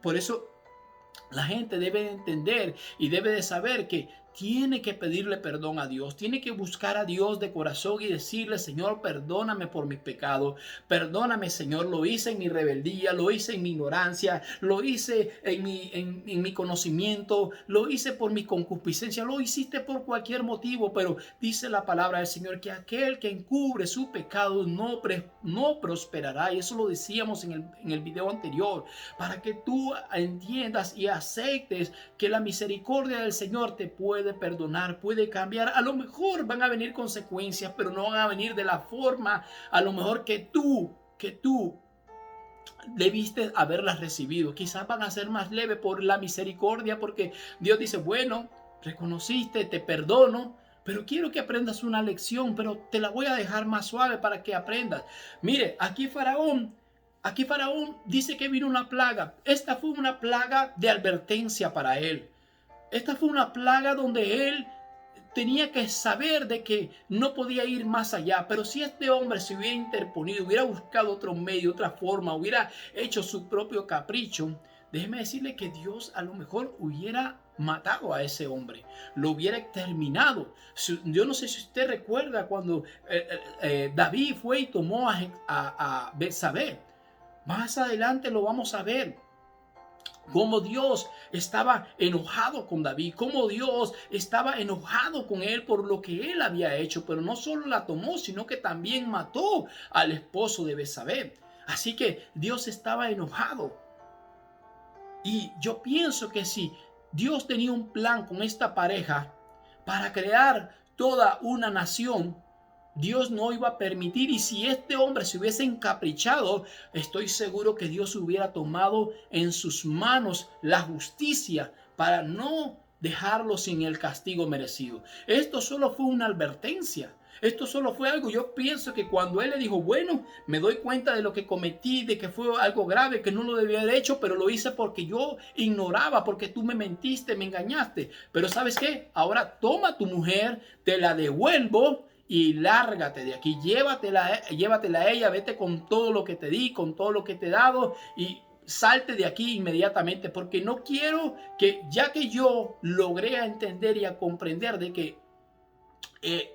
debe de entender y debe de saber que tiene que pedirle perdón a Dios, tiene que buscar a Dios de corazón y decirle: Señor, perdóname por mis pecados, perdóname, Señor, lo hice en mi rebeldía, lo hice en mi ignorancia, lo hice en mi conocimiento, lo hice por mi concupiscencia, lo hiciste por cualquier motivo, pero dice la palabra del Señor que aquel que encubre su pecado no prosperará, y eso lo decíamos en el video anterior, para que tú entiendas y aceptes que la misericordia del Señor te puede perdonar, puede cambiar. A lo mejor van a venir consecuencias, pero no van a venir de la forma a lo mejor que tú debiste haberlas recibido. Quizás van a ser más leves por la misericordia, porque Dios dice: bueno, reconociste, te perdono, pero quiero que aprendas una lección, pero te la voy a dejar más suave para que aprendas. Mire, aquí Faraón dice que vino una plaga. Esta fue una plaga de advertencia para él. Esta fue una plaga donde él tenía que saber de que no podía ir más allá. Pero si este hombre se hubiera interponido, hubiera buscado otro medio, otra forma, hubiera hecho su propio capricho, déjeme decirle que Dios a lo mejor hubiera matado a ese hombre, lo hubiera exterminado. Yo no sé si usted recuerda cuando David fue y tomó a Betsabé. Más adelante lo vamos a ver. Cómo Dios estaba enojado con David, cómo Dios estaba enojado con él por lo que él había hecho, pero no solo la tomó, sino que también mató al esposo de Betsabé. Así que Dios estaba enojado. Y yo pienso que si Dios tenía un plan con esta pareja para crear toda una nación, Dios no iba a permitir, y si este hombre se hubiese encaprichado, estoy seguro que Dios hubiera tomado en sus manos la justicia para no dejarlo sin el castigo merecido. Esto solo fue una advertencia. Esto solo fue algo. Yo pienso que cuando él le dijo: bueno, me doy cuenta de lo que cometí, de que fue algo grave, que no lo debía haber hecho, pero lo hice porque yo ignoraba, porque tú me mentiste, me engañaste. Pero ¿sabes qué? Ahora toma tu mujer, te la devuelvo y lárgate de aquí, llévatela a ella, vete con todo lo que te di, con todo lo que te he dado, y salte de aquí inmediatamente, porque no quiero que, ya que yo logré a entender y a comprender de que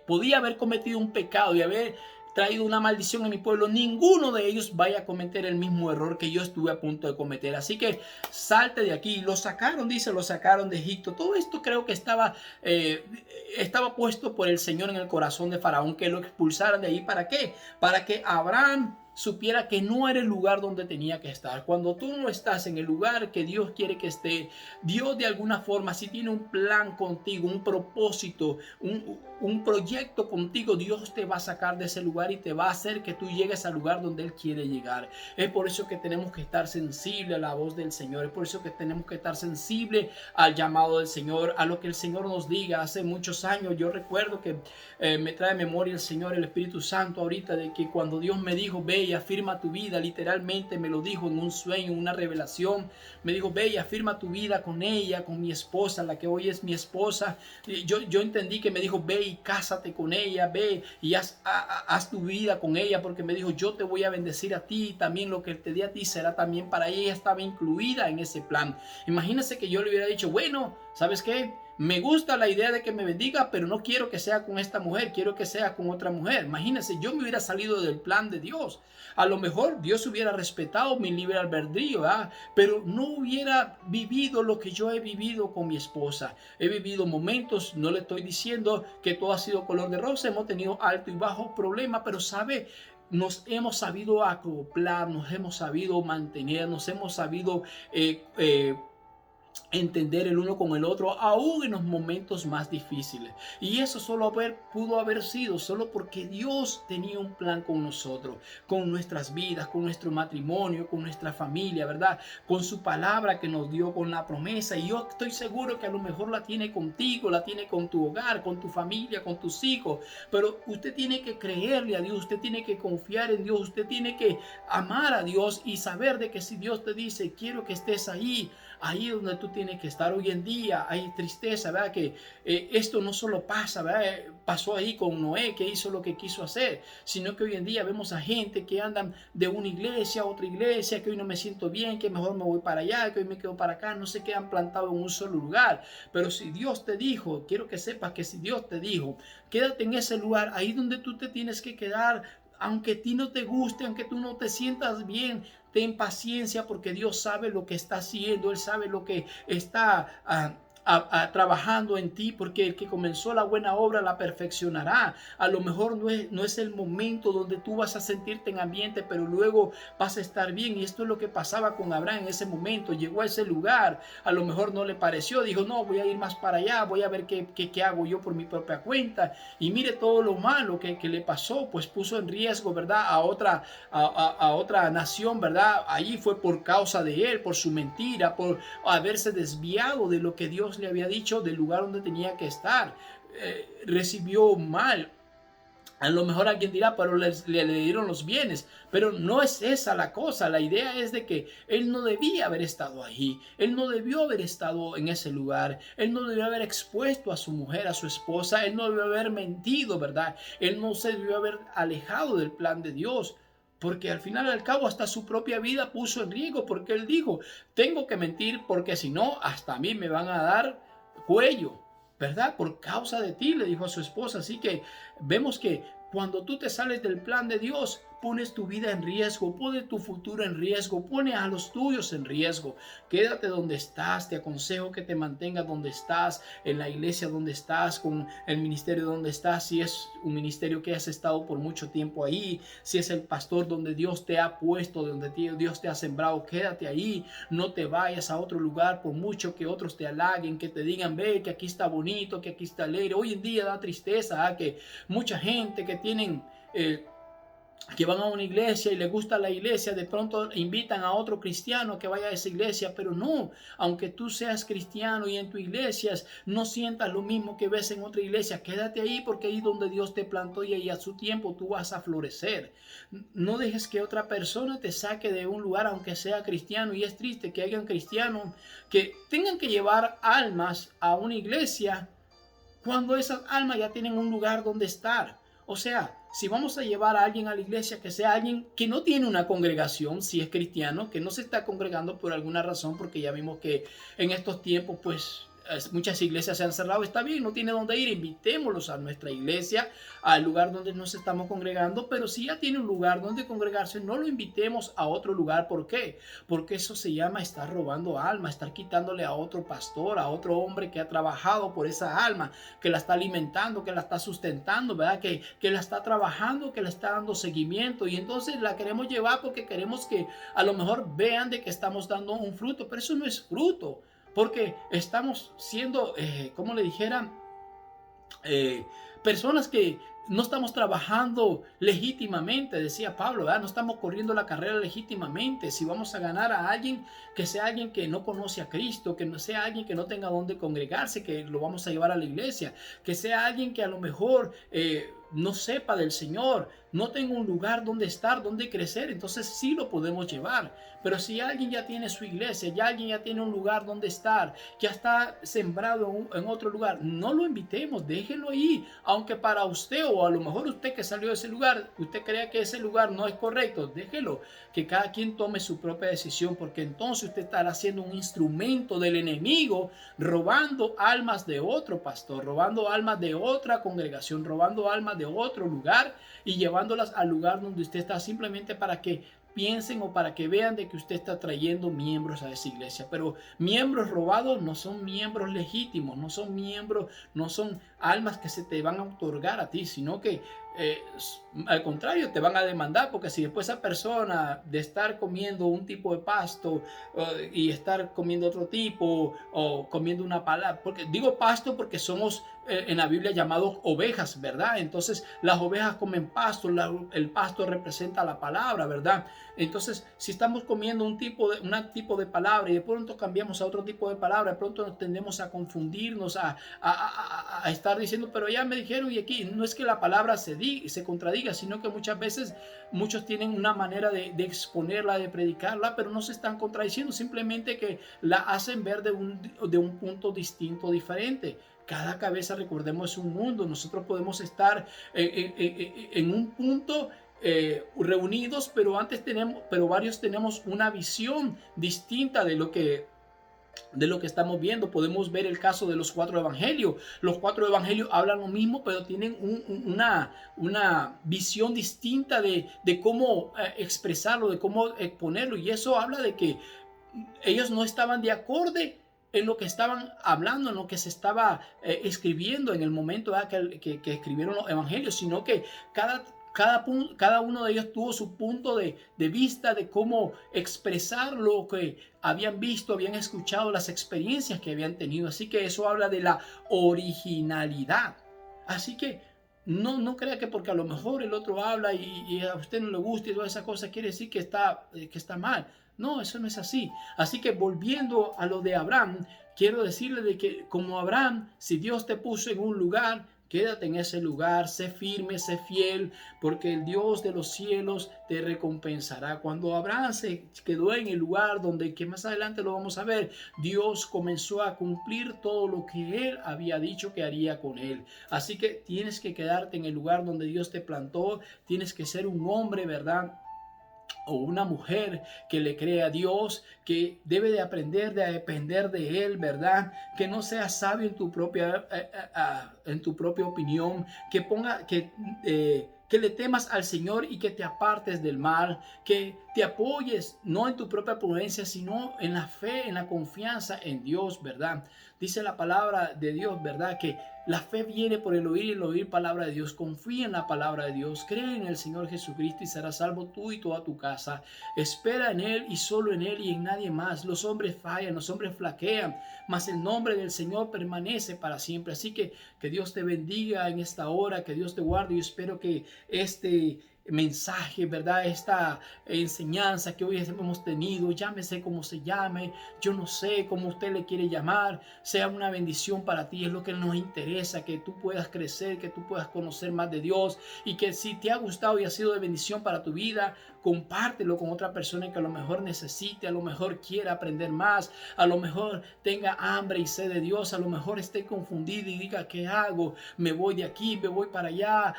podía haber cometido un pecado y haber traído una maldición en mi pueblo, ninguno de ellos vaya a cometer el mismo error que yo estuve a punto de cometer. Así que salte de aquí. Lo sacaron de Egipto. Todo esto creo que estaba puesto por el Señor en el corazón de Faraón, que lo expulsaran de ahí. ¿Para qué? Para que Abraham supiera que no era el lugar donde tenía que estar. Cuando tú no estás en el lugar que Dios quiere que esté, Dios de alguna forma, si tiene un plan contigo, un propósito, un proyecto contigo, Dios te va a sacar de ese lugar y te va a hacer que tú llegues al lugar donde Él quiere llegar. Es por eso que tenemos que estar sensibles a la voz del Señor. Es por eso que tenemos que estar sensibles al llamado del Señor, a lo que el Señor nos diga. Hace muchos años yo recuerdo que me trae memoria el Señor, el Espíritu Santo ahorita, de que cuando Dios me dijo, ve y afirma tu vida, literalmente me lo dijo en un sueño, en una revelación. Me dijo, ve y afirma tu vida con ella, con mi esposa, la que hoy es mi esposa. Yo entendí que me dijo, ve y cásate con ella, ve y haz tu vida con ella, porque me dijo, yo te voy a bendecir a ti, y también lo que te dé a ti será también para ella. Ella estaba incluida en ese plan. Imagínense que yo le hubiera dicho, bueno, ¿sabes qué? Me gusta la idea de que me bendiga, pero no quiero que sea con esta mujer, quiero que sea con otra mujer. Imagínense, yo me hubiera salido del plan de Dios. A lo mejor Dios hubiera respetado mi libre albedrío, ¿verdad? Pero no hubiera vivido lo que yo he vivido con mi esposa. He vivido momentos, no le estoy diciendo que todo ha sido color de rosa, hemos tenido alto y bajo problemas, pero sabe, nos hemos sabido acoplar, nos hemos sabido mantener, nos hemos sabido entender el uno con el otro, aún en los momentos más difíciles. Y eso pudo haber sido solo porque Dios tenía un plan con nosotros, con nuestras vidas, con nuestro matrimonio, con nuestra familia, ¿verdad? Con su palabra que nos dio, con la promesa. Y yo estoy seguro que a lo mejor la tiene contigo, la tiene con tu hogar, con tu familia, con tus hijos. Pero usted tiene que creerle a Dios, usted tiene que confiar en Dios, usted tiene que amar a Dios y saber de que si Dios te dice, quiero que estés ahí donde tú tienes que estar. Hoy en día hay tristeza, ¿verdad? Que esto no solo pasa, ¿verdad? Pasó ahí con Noé, que hizo lo que quiso hacer, sino que hoy en día vemos a gente que andan de una iglesia a otra iglesia, que hoy no me siento bien, que mejor me voy para allá, que hoy me quedo para acá, no se quedan plantados en un solo lugar. Pero si Dios te dijo, quiero que sepas que si Dios te dijo, quédate en ese lugar, ahí donde tú te tienes que quedar, aunque a ti no te guste, aunque tú no te sientas bien, ten paciencia, porque Dios sabe lo que está haciendo, Él sabe lo que está trabajando en ti, porque el que comenzó la buena obra la perfeccionará. A lo mejor no es el momento donde tú vas a sentirte en ambiente, pero luego vas a estar bien. Y esto es lo que pasaba con Abraham en ese momento. Llegó a ese lugar, a lo mejor no le pareció, dijo, no, voy a ir más para allá, voy a ver qué hago yo por mi propia cuenta. Y mire todo lo malo que le pasó, pues puso en riesgo, ¿verdad? A otra nación, ¿verdad? Allí fue por causa de él, por su mentira, por haberse desviado de lo que Dios le había dicho, del lugar donde tenía que estar. Recibió mal. A lo mejor alguien dirá, pero le dieron los bienes. Pero no es esa la cosa. La idea es de que él no debía haber estado ahí. Él no debió haber estado en ese lugar. Él no debió haber expuesto a su mujer, a su esposa. Él no debió haber mentido, ¿verdad? Él no se debió haber alejado del plan de Dios. Porque al final y al cabo hasta su propia vida puso en riesgo, porque él dijo, tengo que mentir porque si no, hasta a mí me van a dar cuello, ¿verdad? Por causa de ti, le dijo a su esposa. Así que vemos que cuando tú te sales del plan de Dios, pones tu vida en riesgo, pones tu futuro en riesgo, pones a los tuyos en riesgo. Quédate donde estás, te aconsejo que te mantengas donde estás, en la iglesia donde estás, con el ministerio donde estás, si es un ministerio que has estado por mucho tiempo ahí, si es el pastor donde Dios te ha puesto, donde Dios te ha sembrado, quédate ahí, no te vayas a otro lugar por mucho que otros te halaguen, que te digan, ve que aquí está bonito, que aquí está alegre. Hoy en día da tristeza que mucha gente que tienen... que van a una iglesia y les gusta la iglesia, de pronto invitan a otro cristiano que vaya a esa iglesia, pero no, aunque tú seas cristiano y en tu iglesia no sientas lo mismo que ves en otra iglesia, quédate ahí porque ahí donde Dios te plantó y ahí a su tiempo tú vas a florecer. No dejes que otra persona te saque de un lugar aunque sea cristiano, y es triste que hayan cristianos que tengan que llevar almas a una iglesia cuando esas almas ya tienen un lugar donde estar. O sea, si vamos a llevar a alguien a la iglesia, que sea alguien que no tiene una congregación, si es cristiano, que no se está congregando por alguna razón, porque ya vimos que en estos tiempos, pues, muchas iglesias se han cerrado, está bien, no tiene dónde ir, invitémoslos a nuestra iglesia, al lugar donde nos estamos congregando, pero si ya tiene un lugar donde congregarse, no lo invitemos a otro lugar. ¿Por qué? Porque eso se llama estar robando alma, estar quitándole a otro pastor, a otro hombre que ha trabajado por esa alma, que la está alimentando, que la está sustentando, ¿verdad? Que la está trabajando, que le está dando seguimiento, y entonces la queremos llevar porque queremos que a lo mejor vean de que estamos dando un fruto, pero eso no es fruto, porque estamos siendo, como le dijera, eh, personas que no estamos trabajando legítimamente, decía Pablo, ¿verdad? No estamos corriendo la carrera legítimamente. Si vamos a ganar a alguien, que sea alguien que no conoce a Cristo, que no sea alguien que no tenga dónde congregarse, que lo vamos a llevar a la iglesia, que sea alguien que a lo mejor no sepa del Señor, no tenga un lugar donde estar, donde crecer, entonces sí lo podemos llevar. Pero si alguien ya tiene su iglesia, ya alguien ya tiene un lugar donde estar, ya está sembrado en otro lugar, no lo invitemos, déjelo ahí, aunque para usted o a lo mejor usted que salió de ese lugar, usted crea que ese lugar no es correcto, déjelo, que cada quien tome su propia decisión, porque entonces usted estará siendo un instrumento del enemigo, robando almas de otro pastor, robando almas de otra congregación, robando almas de otro lugar y llevándolas al lugar donde usted está, simplemente para que piensen o para que vean de que usted está trayendo miembros a esa iglesia. Pero miembros robados no son miembros legítimos, no son miembros, no son almas que se te van a otorgar a ti, sino que al contrario, te van a demandar, porque si después esa persona de estar comiendo un tipo de pasto y estar comiendo otro tipo, o comiendo una palabra, porque digo pasto porque somos en la Biblia llamados ovejas, ¿verdad? Entonces las ovejas comen pasto, el pasto representa la palabra, ¿verdad? Entonces si estamos comiendo un tipo de palabra y de pronto cambiamos a otro tipo de palabra, de pronto nos tendemos a confundirnos, a estar diciendo, pero ya me dijeron, y aquí no es que la palabra se contradiga, sino que muchas veces muchos tienen una manera de exponerla, de predicarla, pero no se están contradiciendo, simplemente que la hacen ver de un punto distinto, diferente. Cada cabeza, recordemos, es un mundo. Nosotros podemos estar en un punto reunidos, pero varios tenemos una visión distinta de lo que estamos viendo. Podemos ver el caso de los 4 evangelios. Los 4 evangelios hablan lo mismo, pero tienen una visión distinta de cómo expresarlo, de cómo exponerlo. Y eso habla de que ellos no estaban de acuerdo en lo que estaban hablando, en lo que se estaba escribiendo en el momento que escribieron los evangelios, sino que cada uno de ellos tuvo su punto de vista de cómo expresar lo que habían visto, habían escuchado, las experiencias que habían tenido. Así que eso habla de la originalidad. Así que no crea que porque a lo mejor el otro habla y a usted no le gusta y toda esa cosa, quiere decir que está mal. No, eso no es así. Así que volviendo a lo de Abraham, quiero decirle de que como Abraham, si Dios te puso en un lugar, quédate en ese lugar, sé firme, sé fiel, porque el Dios de los cielos te recompensará. Cuando Abraham se quedó en el lugar donde, que más adelante lo vamos a ver, Dios comenzó a cumplir todo lo que él había dicho que haría con él. Así que tienes que quedarte en el lugar donde Dios te plantó, tienes que ser un hombre, ¿verdad?, o una mujer que le cree a Dios, que debe de aprender de depender de Él, ¿verdad? Que no seas sabio en tu propia opinión, que le temas al Señor y que te apartes del mal, que te apoyes no en tu propia prudencia, sino en la fe, en la confianza en Dios, ¿verdad? Dice la palabra de Dios, ¿verdad?, que la fe viene por el oír y el oír palabra de Dios. Confía en la palabra de Dios, cree en el Señor Jesucristo y serás salvo tú y toda tu casa. Espera en Él y solo en Él y en nadie más. Los hombres fallan, los hombres flaquean, mas el nombre del Señor permanece para siempre. Así que Dios te bendiga en esta hora, que Dios te guarde. Yo espero que este mensaje, ¿verdad?, esta enseñanza que hoy hemos tenido, llámese como se llame, yo no sé cómo usted le quiere llamar, sea una bendición para ti. Es lo que nos interesa, que tú puedas crecer, que tú puedas conocer más de Dios, y que si te ha gustado y ha sido de bendición para tu vida, compártelo con otra persona que a lo mejor necesite, a lo mejor quiera aprender más, a lo mejor tenga hambre y sed de Dios, a lo mejor esté confundido y diga, ¿qué hago? Me voy de aquí, me voy para allá,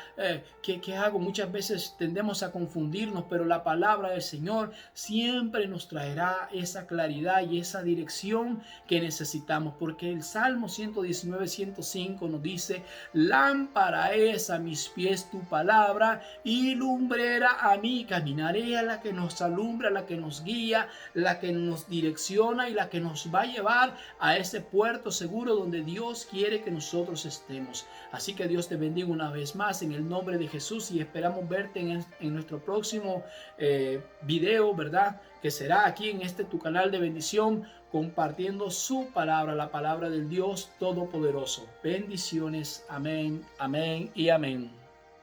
¿qué hago? Muchas veces tendemos a confundirnos, pero la palabra del Señor siempre nos traerá esa claridad y esa dirección que necesitamos, porque el Salmo 119, 105 nos dice, lámpara es a mis pies tu palabra y lumbrera a mí. Caminaré, a la que nos alumbra, la que nos guía, la que nos direcciona y la que nos va a llevar a ese puerto seguro donde Dios quiere que nosotros estemos. Así que Dios te bendiga una vez más en el nombre de Jesús y esperamos verte en nuestro próximo video, ¿verdad? Que será aquí en tu canal de bendición, compartiendo su palabra, la palabra del Dios Todopoderoso. Bendiciones, amén, amén y amén.